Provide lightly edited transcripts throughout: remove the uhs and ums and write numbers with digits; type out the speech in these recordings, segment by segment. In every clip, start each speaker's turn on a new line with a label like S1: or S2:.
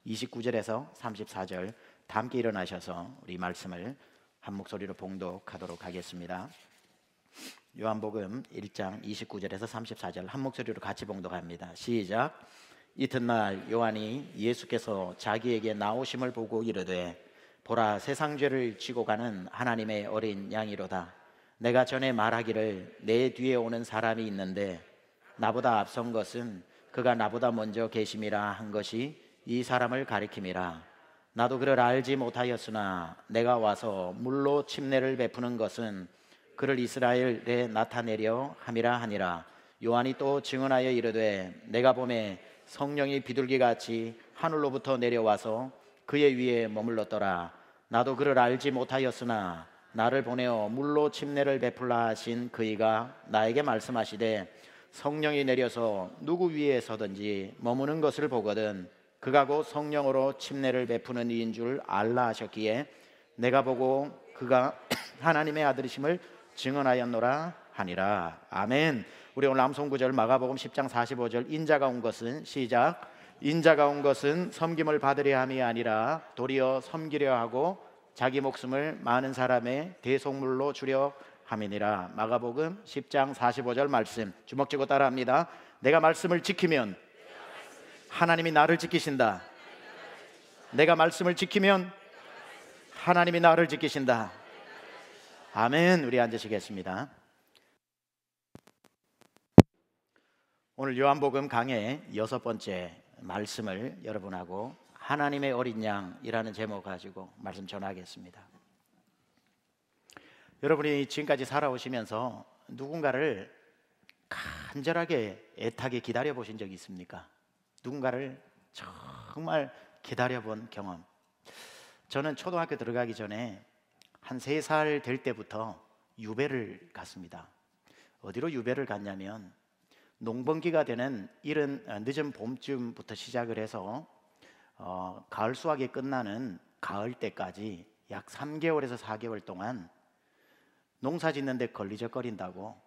S1: 29절에서 34절 다 함께 일어나셔서 우리 말씀을 한 목소리로 봉독하도록 하겠습니다. 요한복음 1장 29절에서 34절 한 목소리로 같이 봉독합니다. 시작. 이튿날 요한이 예수께서 자기에게 나오심을 보고 이르되 보라, 세상 죄를 지고 가는 하나님의 어린 양이로다. 내가 전에 말하기를 내 뒤에 오는 사람이 있는데 나보다 앞선 것은 그가 나보다 먼저 계심이라 한 것이 이 사람을 가리킴이라. 나도 그를 알지 못하였으나 내가 와서 물로 침례를 베푸는 것은 그를 이스라엘에 나타내려 함이라 하니라. 요한이 또 증언하여 이르되 내가 보매 성령이 비둘기같이 하늘로부터 내려와서 그의 위에 머물렀더라. 나도 그를 알지 못하였으나 나를 보내어 물로 침례를 베풀라 하신 그이가 나에게 말씀하시되 성령이 내려서 누구 위에 서든지 머무는 것을 보거든 그가 곧 성령으로 침례를 베푸는 이인 줄 알라 하셨기에 내가 보고 그가 하나님의 아들이심을 증언하였노라 하니라. 아멘. 우리 오늘 암송 구절 마가복음 10장 45절 인자가 온 것은 시작. 인자가 온 것은 섬김을 받으려 함이 아니라 도리어 섬기려 하고 자기 목숨을 많은 사람의 대속물로 주려 함이니라. 마가복음 10장 45절 말씀 주먹 쥐고 따라합니다. 내가 말씀을 지키면 하나님이 나를 지키신다. 내가 말씀을 지키면 하나님이 나를 지키신다. 아멘. 우리 앉으시겠습니다. 오늘 요한복음 강의 6번째 말씀을 여러분하고 하나님의 어린 양이라는 제목 가지고 말씀 전하겠습니다. 여러분이 지금까지 살아오시면서 누군가를 간절하게 애타게 기다려 보신 적이 있습니까? 누군가를 정말 기다려 본 경험. 저는 초등학교 들어가기 전에 한 3살 될 때부터 유배를 갔습니다. 어디로 유배를 갔냐면 농번기가 되는 이른 늦은 봄쯤부터 시작을 해서 가을 수확이 끝나는 가을 때까지 약 3개월에서 4개월 동안 농사 짓는 데 걸리적거린다고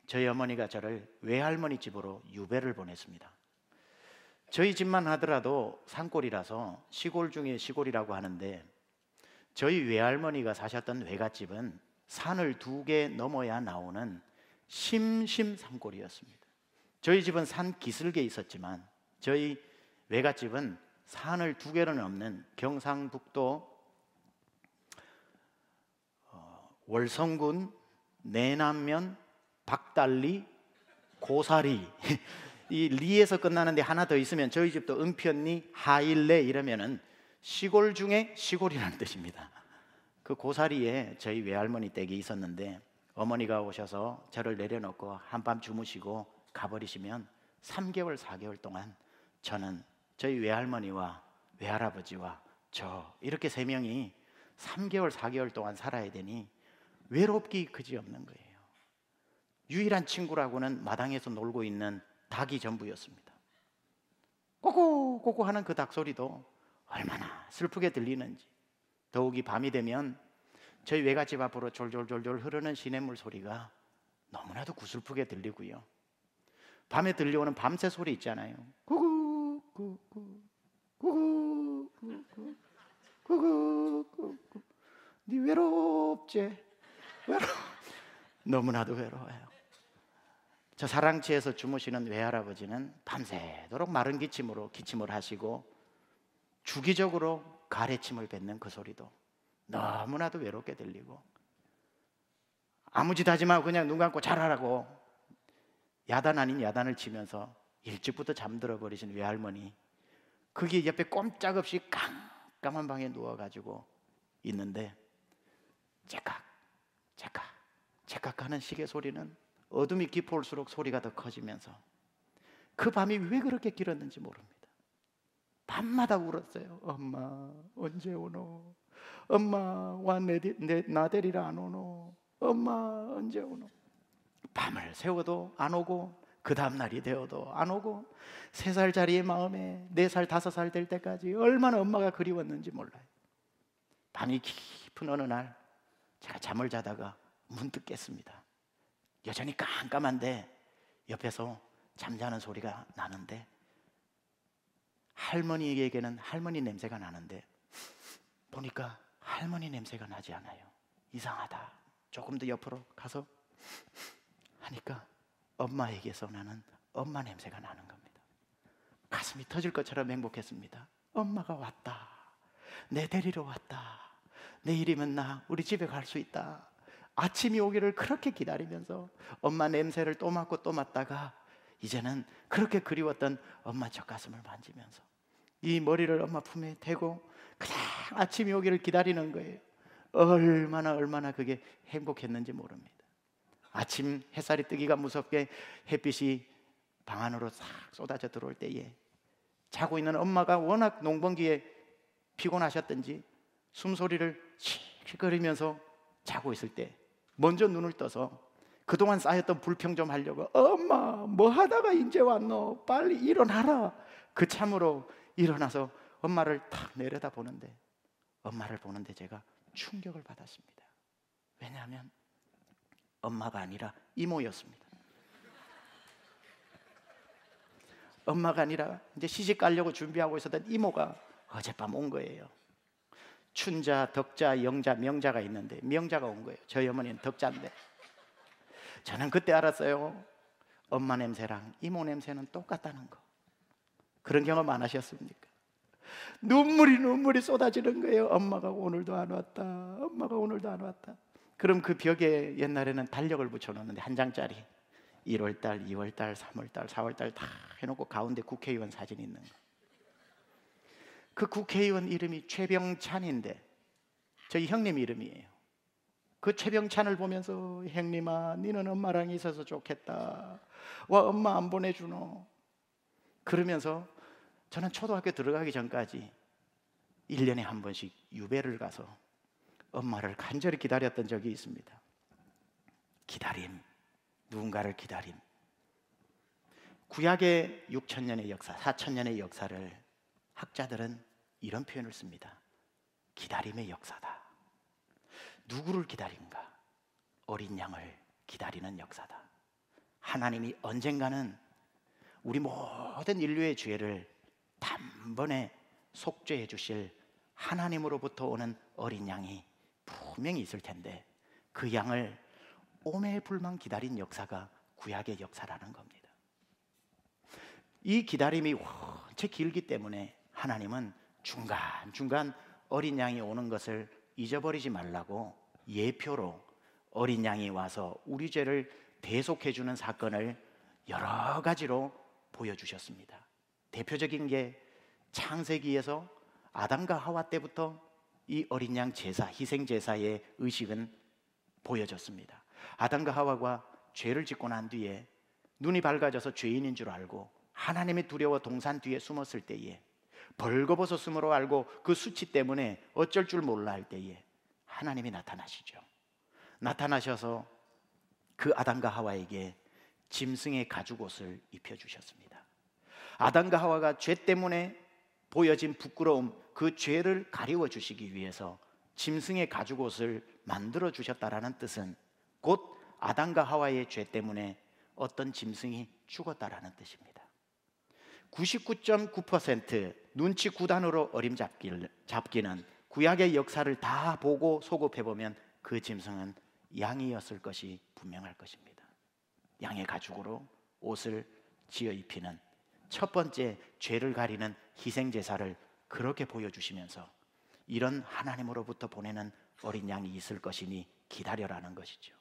S1: 저희 어머니가 저를 외할머니 집으로 유배를 보냈습니다. 저희 집만 하더라도 산골이라서 시골 중에 시골이라고 하는데 저희 외할머니가 사셨던 외갓집은 산을 2개 넘어야 나오는 심심산골이었습니다. 저희 집은 산 기슭에 있었지만 저희 외갓집은 산을 2개는 넘는 경상북도 월성군 내남면 박달리 고사리 이 리에서 끝나는데 하나 더 있으면 저희 집도 은편리 하일레 이러면은 시골 중에 시골이라는 뜻입니다. 그 고사리에 저희 외할머니 댁이 있었는데 어머니가 오셔서 저를 내려놓고 한밤 주무시고 가버리시면 3개월 4개월 동안 저는 저희 외할머니와 외할아버지와 저 이렇게 3명이 3개월 4개월 동안 살아야 되니 외롭기 그지없는 거예요. 유일한 친구라고는 마당에서 놀고 있는 닭이 전부였습니다. 꼬꼬꼬꼬 하는 그 닭 소리도 얼마나 슬프게 들리는지. 더욱이 밤이 되면 저희 외갓집 앞으로 졸졸졸졸 흐르는 시냇물 소리가 너무나도 구슬프게 들리고요. 밤에 들려오는 밤새 소리 있잖아요. 구구구구 구구구구 구구구구 네 외롭지? 너무나도 외로워요. 저 사랑치에서 주무시는 외할아버지는 밤새도록 마른 기침으로 기침을 하시고 주기적으로 가래침을 뱉는 그 소리도 너무나도 외롭게 들리고 아무 짓 하지 말고 그냥 눈 감고 자라라고 야단 아닌 야단을 치면서 일찍부터 잠들어 버리신 외할머니, 거기 옆에 꼼짝없이 깜깜한 방에 누워가지고 있는데 째깍 째깍 째깍 하는 시계 소리는 어둠이 깊어올수록 소리가 더 커지면서 그 밤이 왜 그렇게 길었는지 모릅니다. 밤마다 울었어요. 엄마 언제 오노? 엄마 와 나 데리러 안 오노? 엄마 언제 오노? 밤을 새워도 안 오고 그 다음날이 되어도 안 오고 3살짜리의 마음에 4살 5살 될 때까지 얼마나 엄마가 그리웠는지 몰라요. 밤이 깊은 어느 날 제가 잠을 자다가 문득 깼습니다. 여전히 깜깜한데 옆에서 잠자는 소리가 나는데 할머니에게는 할머니 냄새가 나는데 보니까 할머니 냄새가 나지 않아요. 이상하다. 조금 더 옆으로 가서 하니까 엄마에게서 나는 엄마 냄새가 나는 겁니다. 가슴이 터질 것처럼 행복했습니다. 엄마가 왔다. 내 데리러 왔다. 내일이면 나 우리 집에 갈 수 있다. 아침이 오기를 그렇게 기다리면서 엄마 냄새를 또 맡고 또 맡다가 이제는 그렇게 그리웠던 엄마 젖가슴을 만지면서 이 머리를 엄마 품에 대고 그냥 아침이 오기를 기다리는 거예요. 얼마나 그게 행복했는지 모릅니다. 아침 햇살이 뜨기가 무섭게 햇빛이 방 안으로 싹 쏟아져 들어올 때에 자고 있는 엄마가 워낙 농번기에 피곤하셨던지 숨소리를 씩씩거리면서 자고 있을 때 먼저 눈을 떠서 그동안 쌓였던 불평 좀 하려고 엄마 뭐 하다가 이제 왔노? 빨리 일어나라. 그 참으로 일어나서 엄마를 탁 내려다 보는데 엄마를 보는데 제가 충격을 받았습니다. 왜냐하면 엄마가 아니라 이모였습니다. 엄마가 아니라 이제 시집 가려고 준비하고 있었던 이모가 어젯밤 온 거예요. 춘자, 덕자, 영자, 명자가 있는데 명자가 온 거예요. 저희 어머니는 덕자인데 저는 그때 알았어요. 엄마 냄새랑 이모 냄새는 똑같다는 거. 그런 경험 안 하셨습니까? 눈물이 쏟아지는 거예요. 엄마가 오늘도 안 왔다. 엄마가 오늘도 안 왔다. 그럼 그 벽에 옛날에는 달력을 붙여놓는데 한 장짜리 1월달, 2월달, 3월달, 4월달 다 해놓고 가운데 국회의원 사진이 있는 거. 그 국회의원 이름이 최병찬인데 저희 형님 이름이에요. 그 최병찬을 보면서 형님아 니는 엄마랑 있어서 좋겠다. 와 엄마 안 보내주노. 그러면서 저는 초등학교 들어가기 전까지 1년에 한 번씩 유배를 가서 엄마를 간절히 기다렸던 적이 있습니다. 기다림, 누군가를 기다림. 구약의 6,000년의 역사, 4,000년의 역사를 학자들은 이런 표현을 씁니다. 기다림의 역사다. 누구를 기다린가? 어린 양을 기다리는 역사다. 하나님이 언젠가는 우리 모든 인류의 죄를 단번에 속죄해 주실 하나님으로부터 오는 어린 양이 분명히 있을 텐데 그 양을 오매불망 기다린 역사가 구약의 역사라는 겁니다. 이 기다림이 원체 길기 때문에 하나님은 중간중간 어린 양이 오는 것을 잊어버리지 말라고 예표로 어린 양이 와서 우리 죄를 대속해 주는 사건을 여러 가지로 보여주셨습니다. 대표적인 게 창세기에서 아담과 하와 때부터 이 어린 양 제사, 희생 제사의 의식은 보여졌습니다. 아담과 하와가 죄를 짓고 난 뒤에 눈이 밝아져서 죄인인 줄 알고 하나님의 두려워 동산 뒤에 숨었을 때에 벌거벗어 숨으로 알고 그 수치 때문에 어쩔 줄 몰라 할 때에 하나님이 나타나시죠. 나타나셔서 그 아담과 하와에게 짐승의 가죽옷을 입혀주셨습니다. 아담과 하와가 죄 때문에 보여진 부끄러움, 그 죄를 가리워 주시기 위해서 짐승의 가죽옷을 만들어 주셨다라는 뜻은 곧 아담과 하와의 죄 때문에 어떤 짐승이 죽었다라는 뜻입니다. 99.9% 눈치 9단으로 어림잡기는 구약의 역사를 다 보고 소급해보면 그 짐승은 양이었을 것이 분명할 것입니다. 양의 가죽으로 옷을 지어 입히는 첫 번째 죄를 가리는 희생제사를 그렇게 보여주시면서 이런 하나님으로부터 보내는 어린 양이 있을 것이니 기다려라는 것이죠.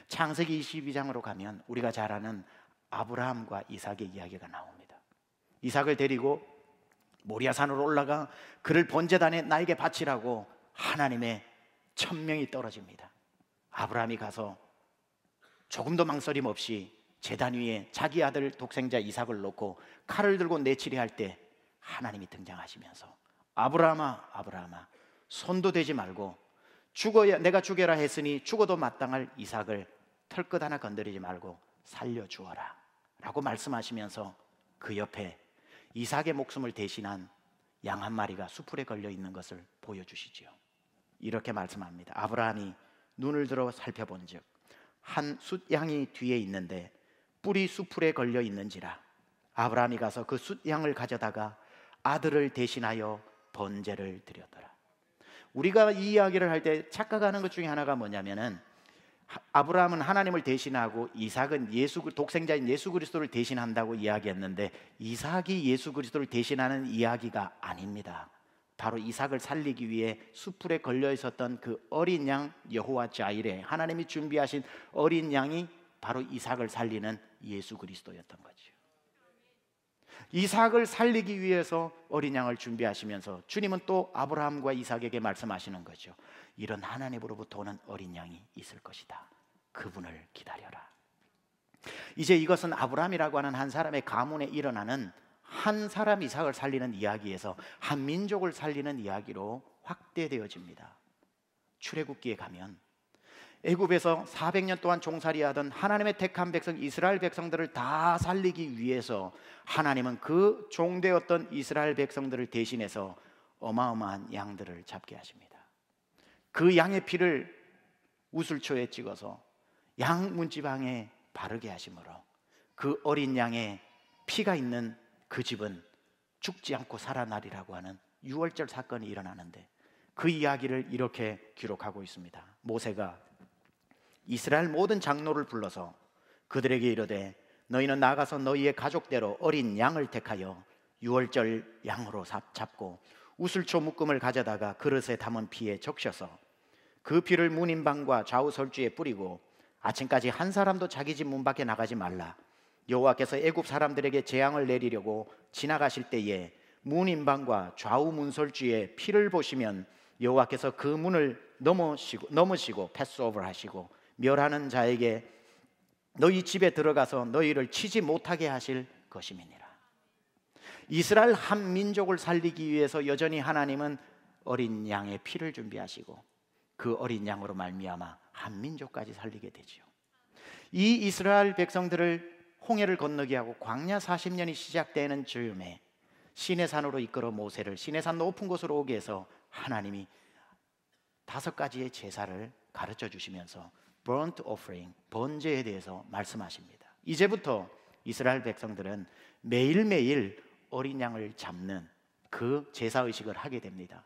S1: 창세기 22장으로 가면 우리가 잘 아는 아브라함과 이삭의 이야기가 나옵니다. 이삭을 데리고 모리아산으로 올라가 그를 번제단에 나에게 바치라고 하나님의 천명이 떨어집니다. 아브라함이 가서 조금도 망설임 없이 제단 위에 자기 아들 독생자 이삭을 놓고 칼을 들고 내치려 할 때 하나님이 등장하시면서 아브라함아 아브라함아 손도 대지 말고 죽어야 내가 죽여라 했으니 죽어도 마땅할 이삭을 털끝 하나 건드리지 말고 살려주어라 라고 말씀하시면서 그 옆에 이삭의 목숨을 대신한 양 한 마리가 수풀에 걸려 있는 것을 보여주시지요. 이렇게 말씀합니다. 아브라함이 눈을 들어 살펴본즉 한 숫양이 뒤에 있는데 뿔이 수풀에 걸려 있는지라 아브라함이 가서 그 숫양을 가져다가 아들을 대신하여 번제를 드렸더라. 우리가 이 이야기를 할 때 착각하는 것 중에 하나가 뭐냐면은, 아브라함은 하나님을 대신하고 이삭은 독생자인 예수 그리스도를 대신한다고 이야기했는데, 이삭이 예수 그리스도를 대신하는 이야기가 아닙니다. 바로 이삭을 살리기 위해 숫풀에 걸려 있었던 그 어린 양 여호와 자이레, 하나님이 준비하신 어린 양이 바로 이삭을 살리는 예수 그리스도였던 거죠. 이삭을 살리기 위해서 어린 양을 준비하시면서 주님은 또 아브라함과 이삭에게 말씀하시는 거죠. 이런 하나님으로부터 오는 어린 양이 있을 것이다. 그분을 기다려라. 이제 이것은 아브라함이라고 하는 한 사람의 가문에 일어나는 한 사람 이삭을 살리는 이야기에서 한 민족을 살리는 이야기로 확대되어집니다. 출애굽기에 가면 애굽에서 400년 동안 종살이하던 하나님의 택한 백성 이스라엘 백성들을 다 살리기 위해서 하나님은 그 종되었던 이스라엘 백성들을 대신해서 어마어마한 양들을 잡게 하십니다. 그 양의 피를 우슬초에 찍어서 양 문지방에 바르게 하심으로 그 어린 양의 피가 있는 그 집은 죽지 않고 살아나리라고 하는 유월절 사건이 일어나는데, 그 이야기를 이렇게 기록하고 있습니다. 모세가 이스라엘 모든 장로를 불러서 그들에게 이르되, 너희는 나가서 너희의 가족대로 어린 양을 택하여 유월절 양으로 잡고 우슬초 묶음을 가져다가 그릇에 담은 피에 적셔서 그 피를 문인방과 좌우 설주에 뿌리고 아침까지 한 사람도 자기 집 문 밖에 나가지 말라. 여호와께서 애굽 사람들에게 재앙을 내리려고 지나가실 때에 문인방과 좌우 문설주에 피를 보시면 여호와께서 그 문을 넘으시고 패스오버 하시고 멸하는 자에게 너희 집에 들어가서 너희를 치지 못하게 하실 것임이니라. 이스라엘 한 민족을 살리기 위해서 여전히 하나님은 어린 양의 피를 준비하시고 그 어린 양으로 말미암아 한 민족까지 살리게 되죠. 이 이스라엘 백성들을 홍해를 건너게 하고 광야 40년이 시작되는 즈음에 시내산으로 이끌어 모세를 시내산 높은 곳으로 오게 해서 하나님이 5가지의 제사를 가르쳐 주시면서 burnt offering, 번제에 대해서 말씀하십니다. 이제부터 이스라엘 백성들은 매일매일 어린 양을 잡는 그 제사의식을 하게 됩니다.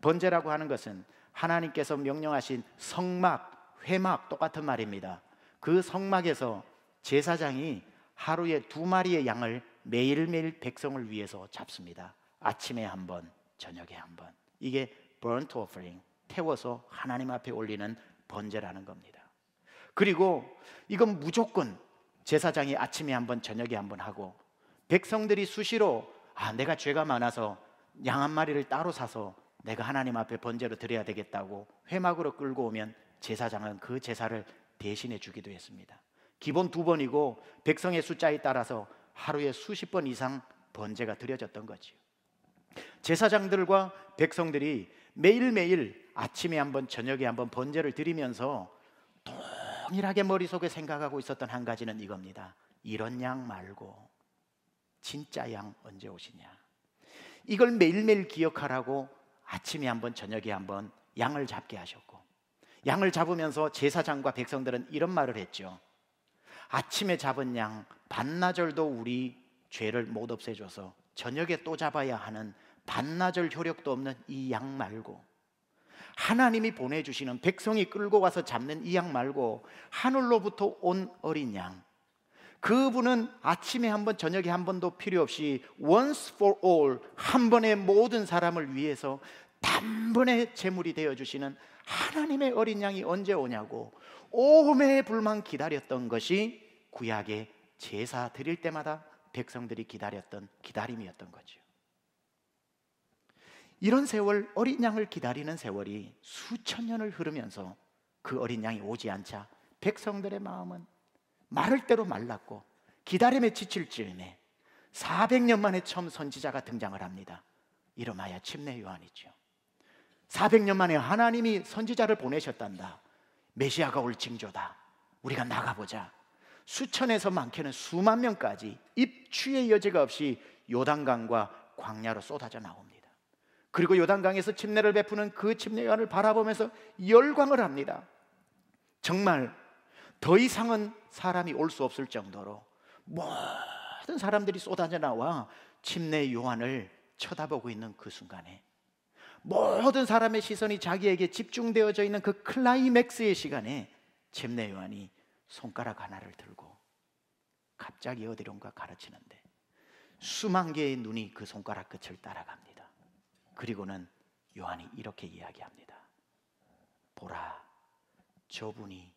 S1: 번제라고 하는 것은 하나님께서 명령하신 성막, 회막 똑같은 말입니다. 그 성막에서 제사장이 하루에 2마리의 양을 매일매일 백성을 위해서 잡습니다. 아침에 한 번, 저녁에 한 번. 이게 burnt offering, 태워서 하나님 앞에 올리는 번제라는 겁니다. 그리고 이건 무조건 제사장이 아침에 한 번, 저녁에 한 번 하고, 백성들이 수시로 내가 죄가 많아서 양 한 마리를 따로 사서 내가 하나님 앞에 번제로 드려야 되겠다고 회막으로 끌고 오면 제사장은 그 제사를 대신해 주기도 했습니다. 기본 2번이고 백성의 숫자에 따라서 하루에 수십 번 이상 번제가 드려졌던 거지요. 제사장들과 백성들이 매일매일 아침에 한 번, 저녁에 한 번 번제를 드리면서 동일하게 머릿속에 생각하고 있었던 한 가지는 이겁니다. 이런 양 말고 진짜 양 언제 오시냐. 이걸 매일매일 기억하라고 아침에 한 번, 저녁에 한 번 양을 잡게 하셨고, 양을 잡으면서 제사장과 백성들은 이런 말을 했죠. 아침에 잡은 양 반나절도 우리 죄를 못 없애줘서 저녁에 또 잡아야 하는 반나절 효력도 없는 이 양 말고, 하나님이 보내주시는 백성이 끌고 와서 잡는 이 양 말고 하늘로부터 온 어린 양, 그분은 아침에 한 번, 저녁에 한 번도 필요 없이 once for all, 한 번에 모든 사람을 위해서 단번에 제물이 되어주시는 하나님의 어린 양이 언제 오냐고 오매 불만 기다렸던 것이 구약의 제사 드릴 때마다 백성들이 기다렸던 기다림이었던 거죠. 이런 세월, 어린 양을 기다리는 세월이 수천 년을 흐르면서 그 어린 양이 오지 않자 백성들의 마음은 마를 대로 말랐고 기다림에 지칠 즈음에 400년 만에 처음 선지자가 등장을 합니다. 이름하여 침례 요한이죠. 400년 만에 하나님이 선지자를 보내셨단다. 메시아가 올 징조다. 우리가 나가보자. 수천에서 많게는 수만 명까지 입추의 여지가 없이 요단강과 광야로 쏟아져 나옵니다. 그리고 요단강에서 침례를 베푸는 그 침례 요한을 바라보면서 열광을 합니다. 정말 더 이상은 사람이 올 수 없을 정도로 모든 모든 사람들이 쏟아져 나와 침례 요한을 쳐다보고 있는 그 순간에, 모든 사람의 시선이 자기에게 집중되어져 있는 그 클라이맥스의 시간에 침례 요한이 손가락 하나를 들고 갑자기 어디론가 가르치는데 수만 개의 눈이 그 손가락 끝을 따라갑니다. 그리고는 요한이 이렇게 이야기합니다. 보라, 저분이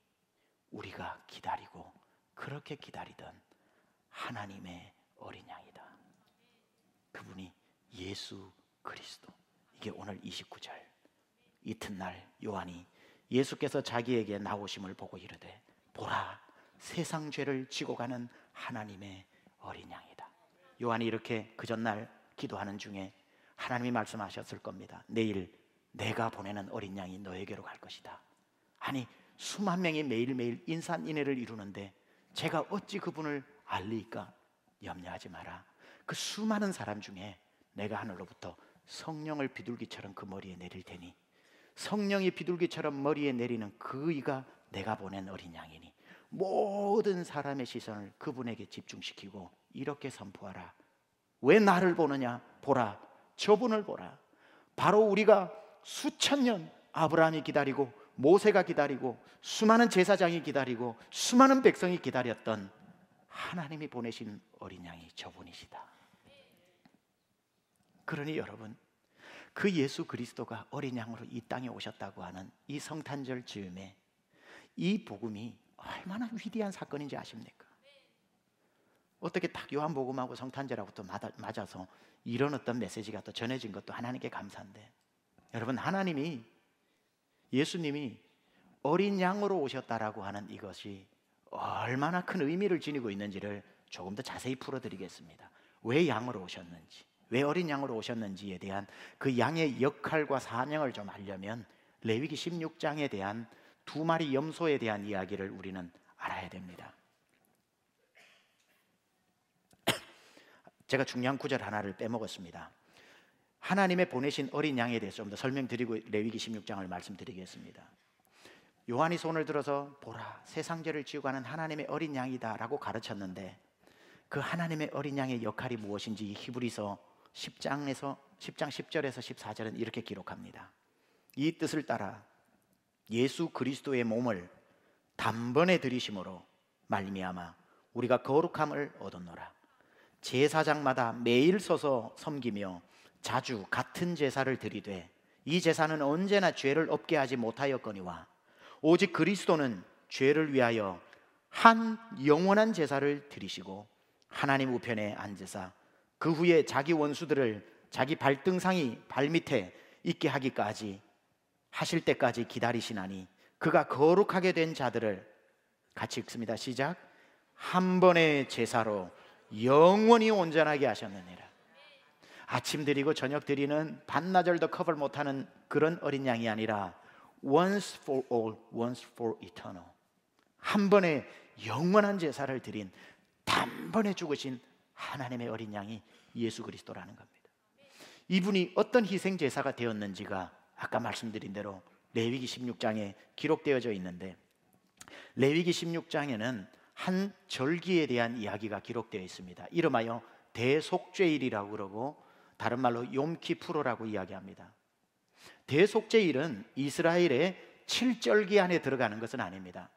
S1: 우리가 기다리고 그렇게 기다리던 하나님의 어린 양이다. 그분이 예수 그리스도. 이게 오늘 29절 이튿날 요한이 예수께서 자기에게 나오심을 보고 이르되 보라, 세상 죄를 지고 가는 하나님의 어린 양이다. 요한이 이렇게 그 전날 기도하는 중에 하나님이 말씀하셨을 겁니다. 내일 내가 보내는 어린 양이 너에게로 갈 것이다. 아니, 수만 명이 매일매일 인산인해를 이루는데 제가 어찌 그분을 알리까? 염려하지 마라. 그 수많은 사람 중에 내가 하늘로부터 성령을 비둘기처럼 그 머리에 내릴 테니 성령이 비둘기처럼 머리에 내리는 그 이가 내가 보낸 어린 양이니 모든 사람의 시선을 그분에게 집중시키고 이렇게 선포하라. 왜 나를 보느냐? 보라, 저분을 보라. 바로 우리가 수천 년 아브라함이 기다리고 모세가 기다리고 수많은 제사장이 기다리고 수많은 백성이 기다렸던 하나님이 보내신 어린 양이 저분이시다. 그러니 여러분, 그 예수 그리스도가 어린 양으로 이 땅에 오셨다고 하는 이 성탄절 즈음에 이 복음이 얼마나 위대한 사건인지 아십니까? 어떻게 딱 요한복음하고 성탄절하고 또 맞아서 이런 어떤 메시지가 또 전해진 것도 하나님께 감사한데, 여러분, 하나님이, 예수님이 어린 양으로 오셨다라고 하는 이것이 얼마나 큰 의미를 지니고 있는지를 조금 더 자세히 풀어드리겠습니다. 왜 양으로 오셨는지, 왜 어린 양으로 오셨는지에 대한 그 양의 역할과 사명을 좀 알려면 레위기 16장에 대한 두 마리 염소에 대한 이야기를 우리는 알아야 됩니다. 제가 중요한 구절 하나를 빼먹었습니다. 하나님의 보내신 어린 양에 대해서 좀 더 설명드리고 레위기 16장을 말씀드리겠습니다. 요한이 손을 들어서 보라, 세상 죄를 지고 가는 하나님의 어린 양이다 라고 가르쳤는데 그 하나님의 어린 양의 역할이 무엇인지 히브리서 10장 10절에서 14절은 이렇게 기록합니다. 이 뜻을 따라 예수 그리스도의 몸을 단번에 들이심으로 말미암아 우리가 거룩함을 얻었노라. 제사장마다 매일 서서 섬기며 자주 같은 제사를 드리되 이 제사는 언제나 죄를 없게 하지 못하였거니와 오직 그리스도는 죄를 위하여 한 영원한 제사를 드리시고 하나님 우편에 앉으사 그 후에 자기 원수들을 자기 발등상이 발밑에 있게 하기까지 하실 때까지 기다리시나니 그가 거룩하게 된 자들을, 같이 읽습니다. 시작. 한 번의 제사로 영원히 온전하게 하셨느니라. 아침 드리고 저녁 드리는 반나절도 커버 못하는 그런 어린 양이 아니라 once for all, once for eternal, 한 번에 영원한 제사를 드린 단번에 죽으신 하나님의 어린 양이 예수 그리스도라는 겁니다. 이분이 어떤 희생 제사가 되었는지가 아까 말씀드린 대로 레위기 16장에 기록되어져 있는데, 레위기 16장에는 한 절기에 대한 이야기가 기록되어 있습니다. 이름하여 대속죄일이라고 그러고 다른 말로 욤키푸르라고 이야기합니다. 대속죄일은 이스라엘의 7절기 안에 들어가는 것은 아닙니다.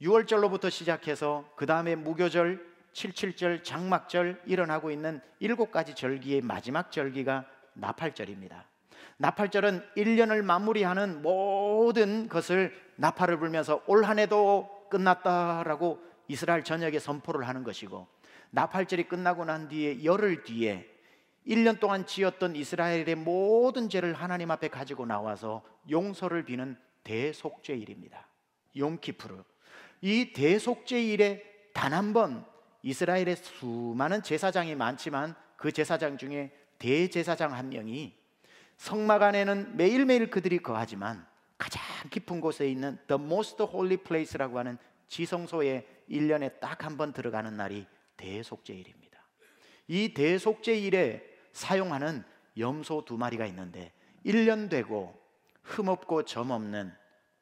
S1: 6월절로부터 시작해서 그 다음에 무교절, 77절, 장막절 일어나고 있는 7가지 절기의 마지막 절기가 나팔절입니다. 나팔절은 1년을 마무리하는 모든 것을 나팔을 불면서 올 한 해도 끝났다라고 이스라엘 전역에 선포를 하는 것이고, 나팔절이 끝나고 난 뒤에 열흘 뒤에 1년 동안 지었던 이스라엘의 모든 죄를 하나님 앞에 가지고 나와서 용서를 비는 대속죄일입니다. 욤키푸르. 이 대속죄일에 단 한 번 이스라엘의 수많은 제사장이 많지만 그 제사장 중에 대제사장 한 명이 성막 안에는 매일매일 그들이 거하지만 가장 깊은 곳에 있는 The Most Holy Place라고 하는 지성소에 1년에 딱 한 번 들어가는 날이 대속죄일입니다. 이 대속죄일에 사용하는 염소 2마리가 있는데 1년 되고 흠없고 점없는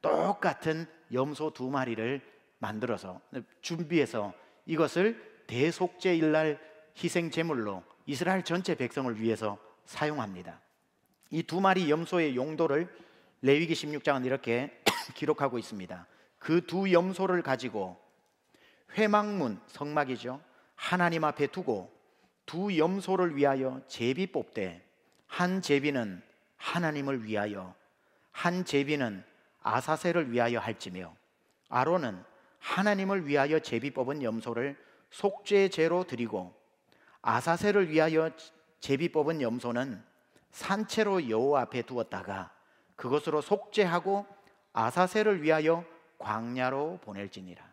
S1: 똑같은 염소 2마리를 만들어서 준비해서 이것을 대속죄일날 희생 제물로 이스라엘 전체 백성을 위해서 사용합니다. 이 두 마리 염소의 용도를 레위기 16장은 이렇게 기록하고 있습니다. 그 두 염소를 가지고 회막문, 성막이죠, 하나님 앞에 두고 두 염소를 위하여 제비 뽑되, 한 제비는 하나님을 위하여, 한 제비는 아사셀을 위하여 할지며, 아론은 하나님을 위하여 제비 뽑은 염소를 속죄제로 드리고 아사셀을 위하여 제비 뽑은 염소는 산채로 여호와 앞에 두었다가 그것으로 속죄하고 아사셀을 위하여 광야로 보낼지니라.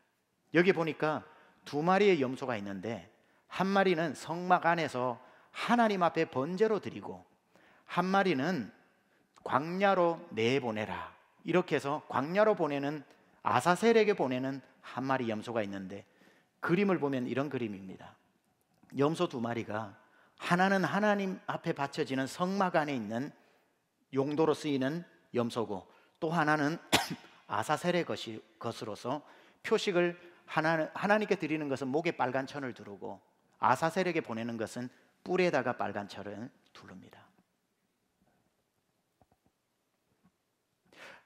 S1: 여기 보니까 두 마리의 염소가 있는데, 한 마리는 성막 안에서 하나님 앞에 번제로 드리고 한 마리는 광야로 내보내라, 이렇게 해서 광야로 보내는, 아사셀에게 보내는 한 마리 염소가 있는데, 그림을 보면 이런 그림입니다. 염소 두 마리가 하나는 하나님 앞에 바쳐지는 성막 안에 있는 용도로 쓰이는 염소고, 또 하나는 아사셀의 것으로서 표식을, 하나님께 드리는 것은 목에 빨간 천을 두르고 아사셀에게 보내는 것은 뿔에다가 빨간 천을 두릅니다.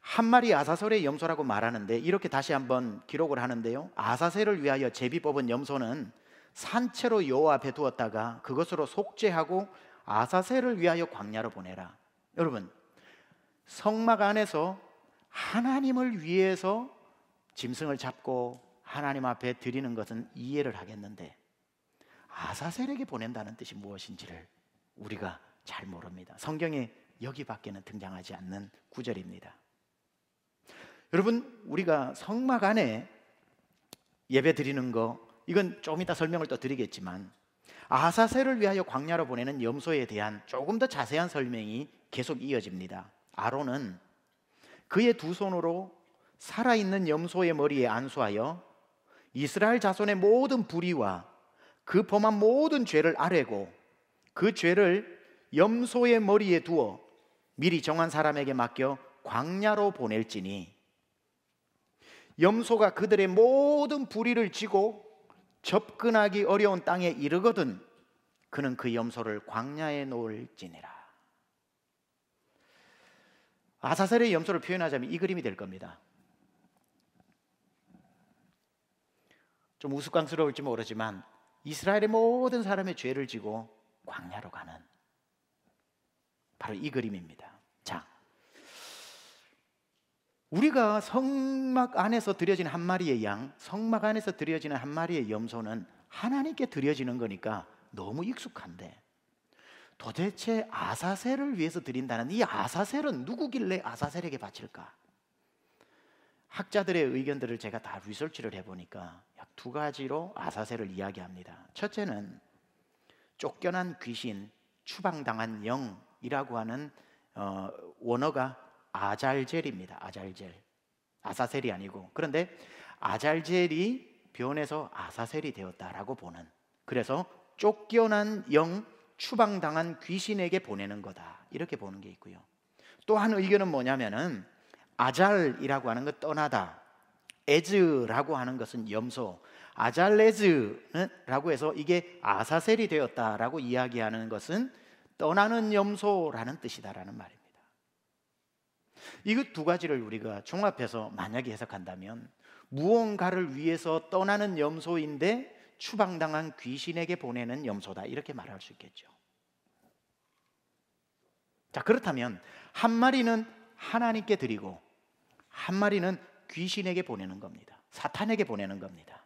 S1: 한 마리 아사셀의 염소라고 말하는데 이렇게 다시 한번 기록을 하는데요, 아사셀을 위하여 제비 뽑은 염소는 산채로 여호와 앞에 두었다가 그것으로 속죄하고 아사셀을 위하여 광야로 보내라. 여러분, 성막 안에서 하나님을 위해서 짐승을 잡고 하나님 앞에 드리는 것은 이해를 하겠는데, 아사셀에게 보낸다는 뜻이 무엇인지를 우리가 잘 모릅니다. 성경에 여기밖에는 등장하지 않는 구절입니다. 여러분, 우리가 성막 안에 예배 드리는 거, 이건 좀 이따 설명을 또 드리겠지만, 아사셀을 위하여 광야로 보내는 염소에 대한 조금 더 자세한 설명이 계속 이어집니다. 아론은 그의 두 손으로 살아있는 염소의 머리에 안수하여 이스라엘 자손의 모든 불의와 그 범한 모든 죄를 아뢰고 그 죄를 염소의 머리에 두어 미리 정한 사람에게 맡겨 광야로 보낼지니, 염소가 그들의 모든 불의를 지고 접근하기 어려운 땅에 이르거든 그는 그 염소를 광야에 놓을지니라. 아사셀의 염소를 표현하자면 이 그림이 될 겁니다. 좀 우스꽝스러울지 모르지만 이스라엘의 모든 사람의 죄를 지고 광야로 가는 바로 이 그림입니다. 자, 우리가 성막 안에서 드려지는 한 마리의 양, 성막 안에서 드려지는 한 마리의 염소는 하나님께 드려지는 거니까 너무 익숙한데, 도대체 아사셀을 위해서 드린다는 이 아사셀은 누구길래 아사셀에게 바칠까? 학자들의 의견들을 제가 다 리서치를 해보니까 약 두 가지로 아사셀을 이야기합니다. 첫째는 쫓겨난 귀신, 추방당한 영이라고 하는 원어가 아잘젤입니다. 아잘젤, 아사셀이 아니고. 그런데 아잘젤이 변해서 아사셀이 되었다라고 보는, 그래서 쫓겨난 영, 추방당한 귀신에게 보내는 거다, 이렇게 보는 게 있고요. 또 한 의견은 뭐냐면은 아잘이라고 하는 건 떠나다, 에즈라고 하는 것은 염소, 아잘레즈라고 해서 이게 아사셀이 되었다라고 이야기하는 것은 떠나는 염소라는 뜻이다라는 말입니다. 이 두 가지를 우리가 종합해서 만약에 해석한다면 무언가를 위해서 떠나는 염소인데 추방당한 귀신에게 보내는 염소다, 이렇게 말할 수 있겠죠. 자, 그렇다면 한 마리는 하나님께 드리고 한 마리는 귀신에게 보내는 겁니다. 사탄에게 보내는 겁니다.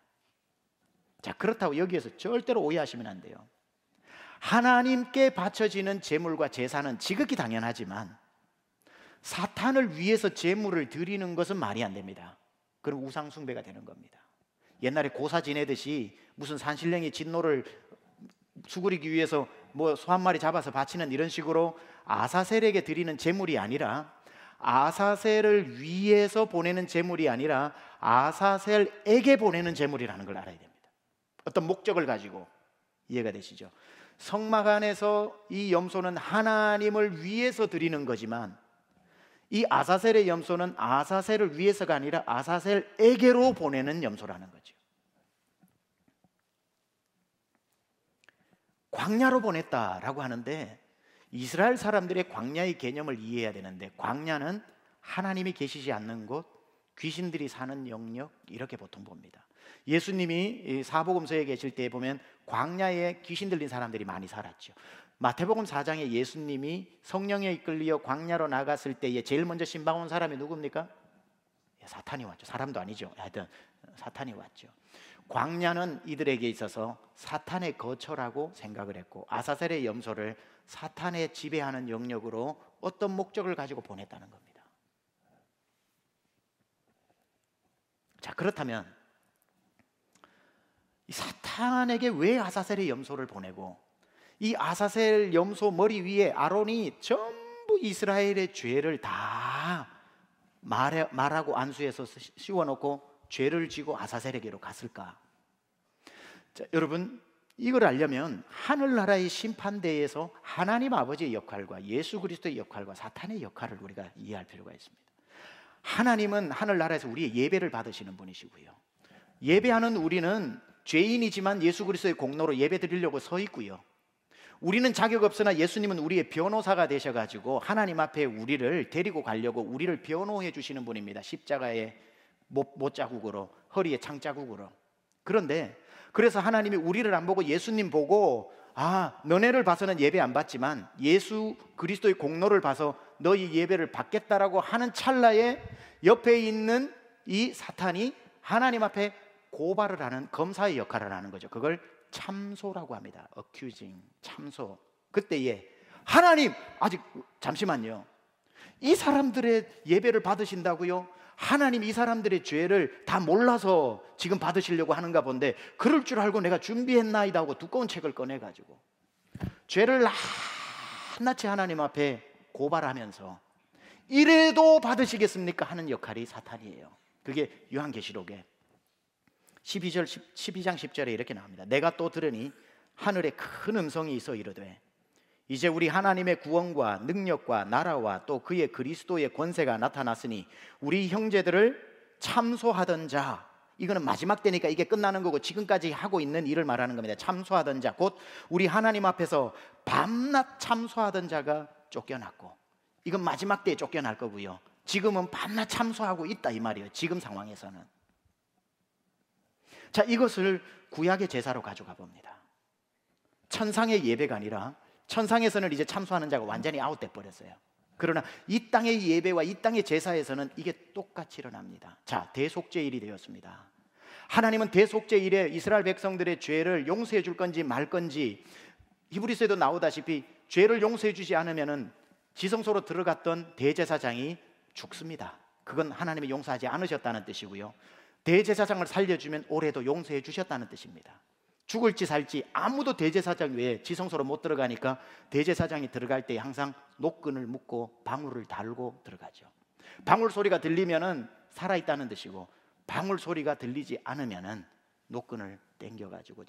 S1: 자, 그렇다고 여기에서 절대로 오해하시면 안 돼요. 하나님께 바쳐지는 제물과 제사는 지극히 당연하지만 사탄을 위해서 제물을 드리는 것은 말이 안 됩니다. 그럼 우상 숭배가 되는 겁니다. 옛날에 고사 지내듯이 무슨 산신령이 진노를 수그리기 위해서 뭐 소 한 마리 잡아서 바치는 이런 식으로 아사셀에게 드리는 제물이 아니라, 아사셀을 위해서 보내는 제물이 아니라 아사셀에게 보내는 제물이라는 걸 알아야 됩니다. 어떤 목적을 가지고. 이해가 되시죠? 성막 안에서 이 염소는 하나님을 위해서 드리는 거지만 이 아사셀의 염소는 아사셀을 위해서가 아니라 아사셀에게로 보내는 염소라는 거죠. 광야로 보냈다라고 하는데, 이스라엘 사람들의 광야의 개념을 이해해야 되는데, 광야는 하나님이 계시지 않는 곳, 귀신들이 사는 영역, 이렇게 보통 봅니다. 예수님이 사복음서에 계실 때 보면 광야에 귀신 들린 사람들이 많이 살았죠. 마태복음 4장에 예수님이 성령에 이끌려 광야로 나갔을 때에 제일 먼저 신방 온 사람이 누굽니까? 사탄이 왔죠. 사람도 아니죠. 하여튼 사탄이 왔죠. 광야는 이들에게 있어서 사탄의 거처라고 생각을 했고, 아사셀의 염소를 사탄의 지배하는 영역으로 어떤 목적을 가지고 보냈다는 겁니다. 자, 그렇다면 이 사탄에게 왜 아사셀의 염소를 보내고, 이 아사셀 염소 머리 위에 아론이 전부 이스라엘의 죄를 다 말하고 안수해서 씌워놓고 죄를 지고 아사셀에게로 갔을까? 자, 여러분, 이걸 알려면 하늘나라의 심판대에서 하나님 아버지의 역할과 예수 그리스도의 역할과 사탄의 역할을 우리가 이해할 필요가 있습니다. 하나님은 하늘나라에서 우리의 예배를 받으시는 분이시고요, 예배하는 우리는 죄인이지만 예수 그리스도의 공로로 예배 드리려고 서 있고요, 우리는 자격 없으나 예수님은 우리의 변호사가 되셔가지고 하나님 앞에 우리를 데리고 가려고 우리를 변호해 주시는 분입니다. 십자가의 못자국으로, 허리에 창자국으로. 그런데 그래서 하나님이 우리를 안 보고 예수님 보고, 너네를 봐서는 예배 안 받지만 예수 그리스도의 공로를 봐서 너희 예배를 받겠다라고 하는 찰나에 옆에 있는 이 사탄이 하나님 앞에 고발을 하는 검사의 역할을 하는 거죠. 그걸 참소라고 합니다. accusing, 참소. 그때에 하나님, 아직 잠시만요, 이 사람들의 예배를 받으신다고요? 하나님 이 사람들의 죄를 다 몰라서 지금 받으시려고 하는가 본데, 그럴 줄 알고 내가 준비했나이다 하고 두꺼운 책을 꺼내가지고 죄를 낱낱이 하나님 앞에 고발하면서 이래도 받으시겠습니까? 하는 역할이 사탄이에요. 그게 요한계시록에 12장 10절에 이렇게 나옵니다. 내가 또 들으니 하늘에 큰 음성이 있어 이르되, 이제 우리 하나님의 구원과 능력과 나라와 또 그의 그리스도의 권세가 나타났으니 우리 형제들을 참소하던 자, 이거는 마지막 때니까 이게 끝나는 거고 지금까지 하고 있는 일을 말하는 겁니다. 참소하던 자, 곧 우리 하나님 앞에서 밤낮 참소하던 자가 쫓겨났고, 이건 마지막 때에 쫓겨날 거고요, 지금은 밤낮 참소하고 있다 이 말이에요. 지금 상황에서는. 자, 이것을 구약의 제사로 가져가 봅니다. 천상의 예배가 아니라, 천상에서는 이제 참소하는 자가 완전히 아웃돼 버렸어요. 그러나 이 땅의 예배와 이 땅의 제사에서는 이게 똑같이 일어납니다. 자, 대속죄일이 되었습니다. 하나님은 대속죄일에 이스라엘 백성들의 죄를 용서해 줄 건지 말 건지, 히브리서에도 나오다시피 죄를 용서해 주지 않으면은 지성소로 들어갔던 대제사장이 죽습니다. 그건 하나님이 용서하지 않으셨다는 뜻이고요, 대제사장을 살려주면 올해도 용서해 주셨다는 뜻입니다. 죽을지 살지 아무도 대제사장 외에 지성소로 못 들어가니까 대제사장이 들어갈 때 항상 노끈을 묶고 방울을 달고 들어가죠. 방울 소리가 들리면은 살아있다는 뜻이고, 방울 소리가 들리지 않으면은 노끈을 당겨가지고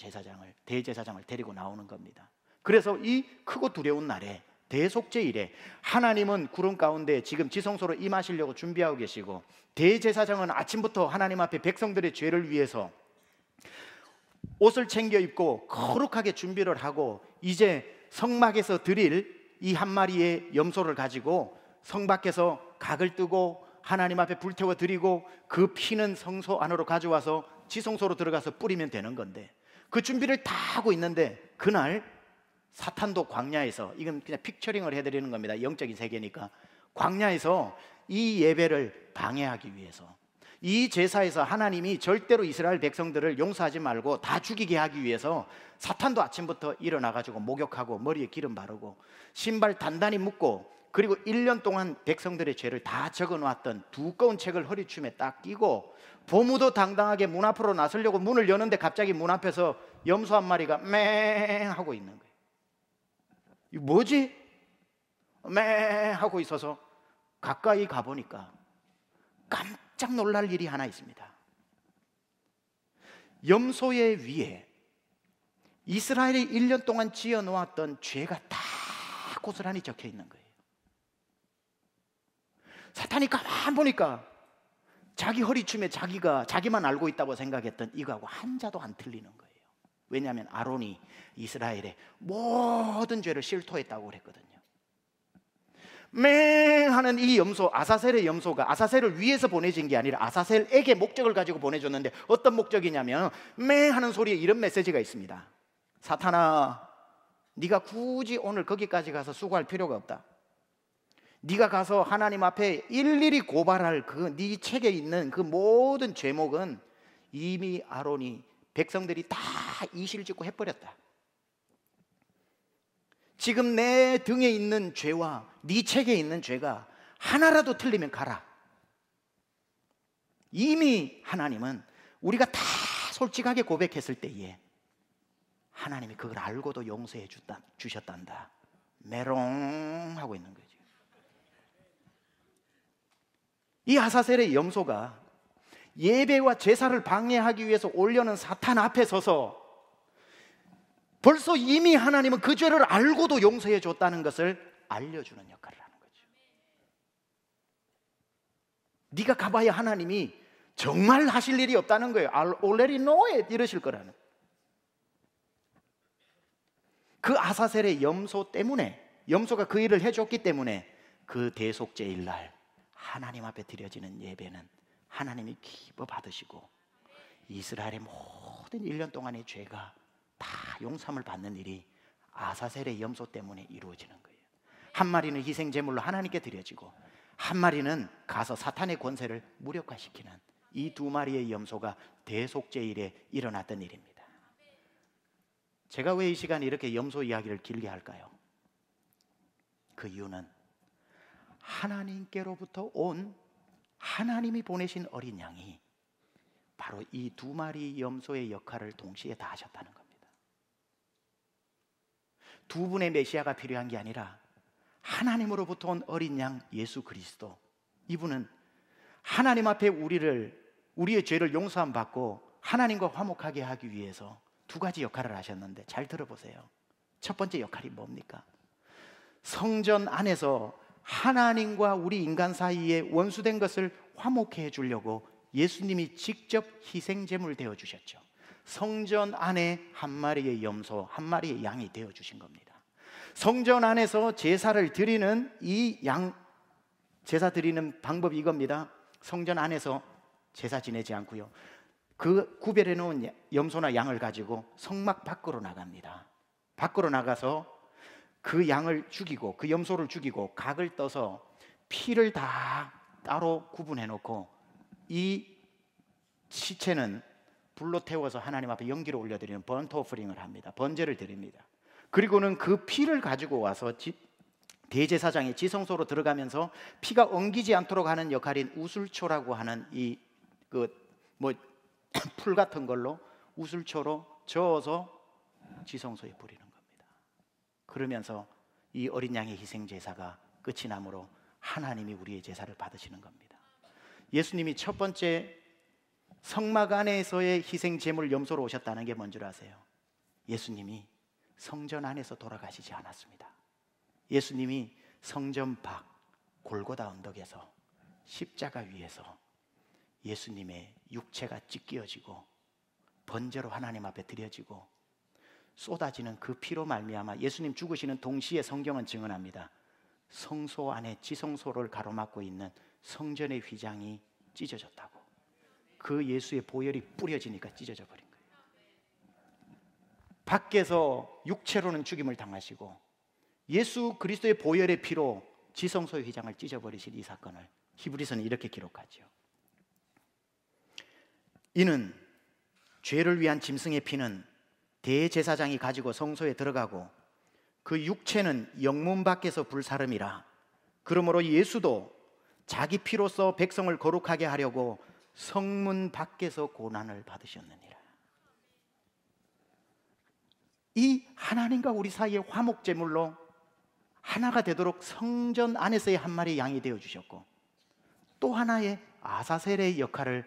S1: 대제사장을 데리고 나오는 겁니다. 그래서 이 크고 두려운 날에, 대속죄일에 하나님은 구름 가운데 지금 지성소로 임하시려고 준비하고 계시고, 대제사장은 아침부터 하나님 앞에 백성들의 죄를 위해서 옷을 챙겨 입고 거룩하게 준비를 하고, 이제 성막에서 드릴 이 한 마리의 염소를 가지고 성 밖에서 각을 뜨고 하나님 앞에 불태워 드리고, 그 피는 성소 안으로 가져와서 지성소로 들어가서 뿌리면 되는 건데, 그 준비를 다 하고 있는데, 그날 사탄도 광야에서, 이건 그냥 픽처링을 해드리는 겁니다. 영적인 세계니까. 광야에서 이 예배를 방해하기 위해서, 이 제사에서 하나님이 절대로 이스라엘 백성들을 용서하지 말고 다 죽이게 하기 위해서 사탄도 아침부터 일어나가지고 목욕하고 머리에 기름 바르고 신발 단단히 묶고, 그리고 1년 동안 백성들의 죄를 다 적어놓았던 두꺼운 책을 허리춤에 딱 끼고 보무도 당당하게 문 앞으로 나서려고 문을 여는데, 갑자기 문 앞에서 염소 한 마리가 맹 하고 있는 거예요. 이거 뭐지? 맹 하고 있어서 가까이 가보니까 깜짝 놀랄 일이 하나 있습니다. 염소의 위에 이스라엘이 1년 동안 지어 놓았던 죄가 다 고스란히 적혀 있는 거예요. 사탄이 가만 보니까 자기 허리춤에 자기만 알고 있다고 생각했던 이거하고 한 자도 안 틀리는 거예요. 왜냐하면 아론이 이스라엘의 모든 죄를 실토했다고 그랬거든요. 맹하는 이 염소, 아사셀의 염소가 아사셀을 위해서 보내진 게 아니라 아사셀에게 목적을 가지고 보내줬는데, 어떤 목적이냐면 맹하는 소리에 이런 메시지가 있습니다. 사탄아, 네가 굳이 오늘 거기까지 가서 수고할 필요가 없다. 네가 가서 하나님 앞에 일일이 고발할 그 네 책에 있는 그 모든 죄목은 이미 아론이 백성들이 다 이실 짓고 해버렸다. 지금 내 등에 있는 죄와 네 책에 있는 죄가 하나라도 틀리면 가라. 이미 하나님은 우리가 다 솔직하게 고백했을 때에 하나님이 그걸 알고도 용서해 주셨단다. 메롱 하고 있는 거죠. 이 아사셀의 염소가 예배와 제사를 방해하기 위해서 올려는 사탄 앞에 서서 벌써 이미 하나님은 그 죄를 알고도 용서해 줬다는 것을 알려주는 역할을 하는 거죠. 네가 가봐야 하나님이 정말 하실 일이 없다는 거예요. I'll already know it 이러실 거라는. 그 아사셀의 염소 때문에, 염소가 그 일을 해줬기 때문에 그 대속죄일 날 하나님 앞에 드려지는 예배는 하나님이 기뻐 받으시고 이스라엘의 모든 1년 동안의 죄가 다 용서함을 받는 일이 아사셀의 염소 때문에 이루어지는 거예요. 한 마리는 희생제물로 하나님께 드려지고 한 마리는 가서 사탄의 권세를 무력화시키는 이 두 마리의 염소가 대속죄일에 일어났던 일입니다. 제가 왜 이 시간에 이렇게 염소 이야기를 길게 할까요? 그 이유는 하나님께로부터 온 하나님이 보내신 어린 양이 바로 이 두 마리 염소의 역할을 동시에 다 하셨다는 겁니다. 두 분의 메시아가 필요한 게 아니라 하나님으로부터 온 어린 양 예수 그리스도, 이분은 하나님 앞에 우리의 죄를 용서함 받고 하나님과 화목하게 하기 위해서 두 가지 역할을 하셨는데, 잘 들어보세요. 첫 번째 역할이 뭡니까? 성전 안에서 하나님과 우리 인간 사이에 원수된 것을 화목해 주려고 예수님이 직접 희생제물 되어 주셨죠. 성전 안에 한 마리의 염소, 한 마리의 양이 되어 주신 겁니다. 성전 안에서 제사를 드리는 이 양, 제사 드리는 방법이 이겁니다. 성전 안에서 제사 지내지 않고요, 그 구별해 놓은 염소나 양을 가지고 성막 밖으로 나갑니다. 밖으로 나가서 그 양을 죽이고 그 염소를 죽이고 각을 떠서 피를 다 따로 구분해 놓고 이 시체는 불로 태워서 하나님 앞에 연기로 올려드리는 번트 오퍼링을 합니다. 번제를 드립니다. 그리고는 그 피를 가지고 와서 대제사장이 지성소로 들어가면서 피가 엉기지 않도록 하는 역할인 우슬초라고 하는 이 풀 같은 걸로 우슬초로 저어서 지성소에 뿌리는 겁니다. 그러면서 이 어린 양의 희생 제사가 끝이 나므로 하나님이 우리의 제사를 받으시는 겁니다. 예수님이 첫 번째 성막 안에서의 희생 제물 염소로 오셨다는 게 뭔 줄 아세요? 예수님이 성전 안에서 돌아가시지 않았습니다. 예수님이 성전 밖 골고다 언덕에서 십자가 위에서 예수님의 육체가 찢겨지고 번제로 하나님 앞에 드려지고 쏟아지는 그 피로 말미암아 예수님 죽으시는 동시에 성경은 증언합니다. 성소 안에 지성소를 가로막고 있는 성전의 휘장이 찢어졌다고. 그 예수의 보혈이 뿌려지니까 찢어져 버린 거예요. 밖에서 육체로는 죽임을 당하시고 예수 그리스도의 보혈의 피로 지성소의 휘장을 찢어버리신 이 사건을 히브리서는 이렇게 기록하죠. 이는 죄를 위한 짐승의 피는 대제사장이 가지고 성소에 들어가고 그 육체는 영문 밖에서 불사름이라. 그러므로 예수도 자기 피로써 백성을 거룩하게 하려고 성문 밖에서 고난을 받으셨느니라. 이 하나님과 우리 사이의 화목제물로 하나가 되도록 성전 안에서의 한 마리 양이 되어 주셨고, 또 하나의 아사셀의 역할을